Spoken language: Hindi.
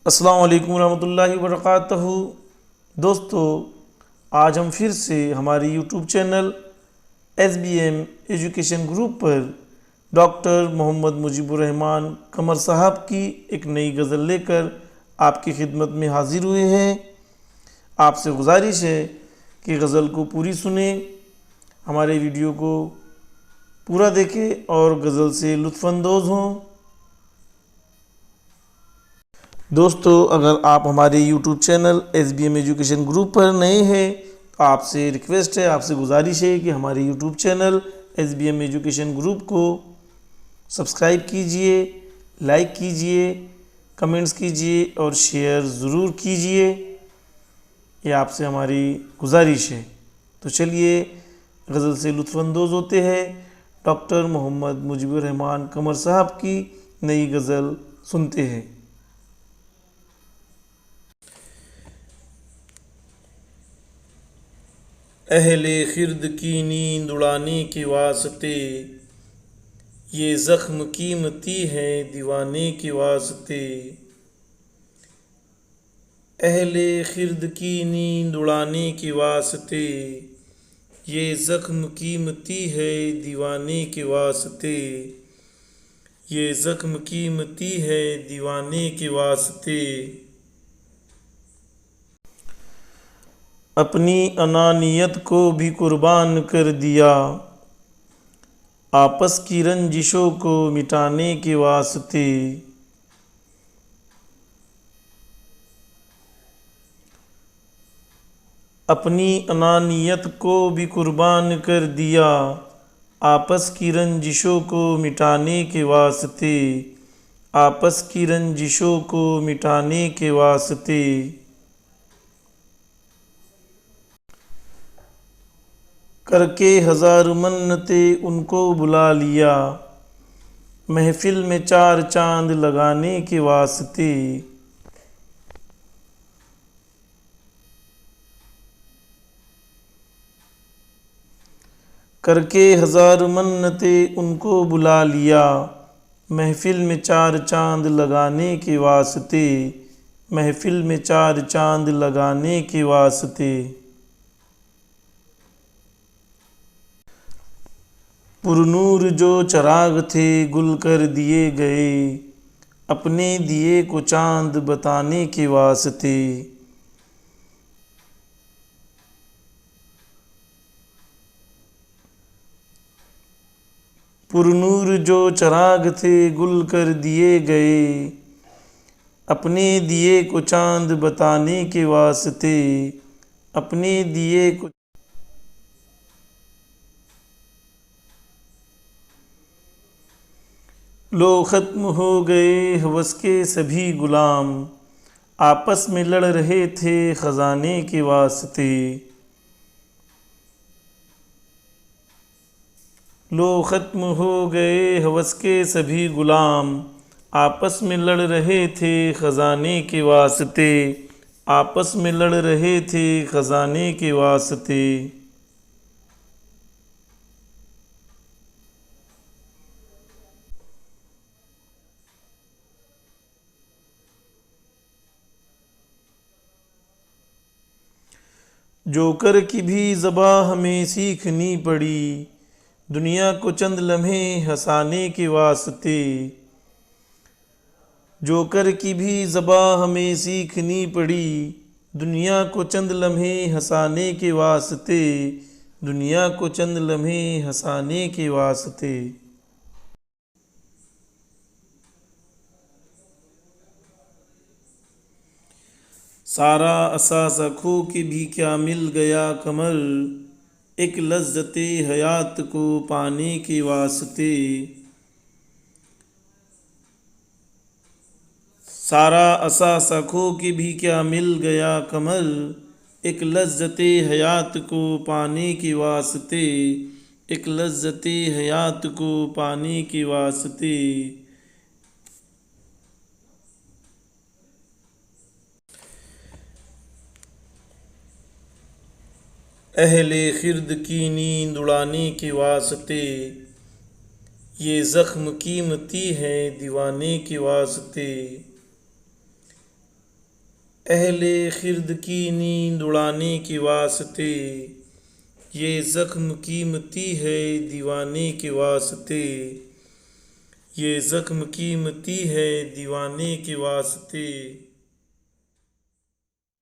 अस्सलाम वालेकुम रहमतुल्लाहि व बरकातहू। दोस्तों, आज हम फिर से हमारी YouTube channel SBM education group पर डॉक्टर मोहम्मद मुजीबुर रहमान कमर साहब की एक नई गज़ल लेकर आपकी खिदमत में हाजिर हुए हैं। आपसे गुजारिश है कि गज़ल को पूरी सुने, हमारे वीडियो को पूरा देखें और गज़ल से लुत्फ़अंदोज़ हों। दोस्तों, अगर आप हमारे YouTube channel SBM education group पर नए हैं तो आपसे रिक्वेस्ट है, आपसे गुजारिश है कि हमारे YouTube channel SBM education group को सब्सक्राइब कीजिए, लाइक कीजिए, कमेंट्स कीजिए और शेयर ज़रूर कीजिए। ये आपसे हमारी गुजारिश है। तो चलिए गज़ल से लुत्फ़अंदोज़ होते हैं। डॉक्टर मोहम्मद मुजीबुर रहमान कमर साहब की नई गज़ल सुनते हैं। अहले खिर्द की नींद उड़ाने के वास्ते, ये ज़ख्म कीमती है दीवाने के वास्ते। अहले खिर्द की नींद उड़ाने के वास्ते, ये ज़ख्म कीमती है दीवाने के वास्ते। ये ज़ख्म कीमती है दीवाने के वास्ते। अपनी अनानियत को भी कुर्बान कर दिया, आपस की रंजिशों को मिटाने के वास्ते। अपनी अनानियत को भी कुर्बान कर दिया, आपस की रंजिशों को मिटाने के वास्ते। आपस की रंजिशों को मिटाने के वास्ते। करके हज़ार मन्नते उनको बुला लिया, महफिल में चार चांद लगाने के वास्ते। करके हज़ार मन्नते उनको बुला लिया, महफिल में चार चांद लगाने के वास्ते। महफिल में चार चांद लगाने के वास्ते। पुरनूर जो चराग थे गुल कर दिए गए, अपने दिए को चांद बताने के वास्ते। पुरनूर जो चराग थे गुल कर दिए गए, अपने दिए को चांद बताने के वास्ते। अपने दिए को लो ख़त्म हो गए हवस के सभी गुलाम, आपस में लड़ रहे थे ख़ज़ाने के वास्ते। लो ख़त्म हो गए हवस के सभी गुलाम, आपस में लड़ रहे थे ख़ज़ाने के वास्ते। आपस में लड़ रहे थे ख़ज़ाने के वास्ते। जोकर की भी ज़बा हमें सीखनी पड़ी, दुनिया को चंद लम्हे हंसाने के वास्ते। जोकर की भी ज़बा हमें सीखनी पड़ी, दुनिया को चंद लम्हे हंसाने के वास्ते। दुनिया को चंद लम्हे हंसाने के वास्ते। सारा असासा खो के भी क्या मिल गया कमर, एक लज्जते हयात को पाने के वास्ते। सारा असासा खो के भी क्या मिल गया कमर, एक लज्जते हयात को पाने के वास्ते। एक लज्जते हयात को पाने के वास्ते। अहले खिर्द की नींद उड़ाने के वास्ते, ये ज़ख्म कीमती है दीवाने के वास्ते। अहले खिर्द की नींद उड़ाने के वास्ते, ये ज़ख्म कीमती है दीवाने के वास्ते, ये ज़ख्म कीमती है दीवाने के वास्ते।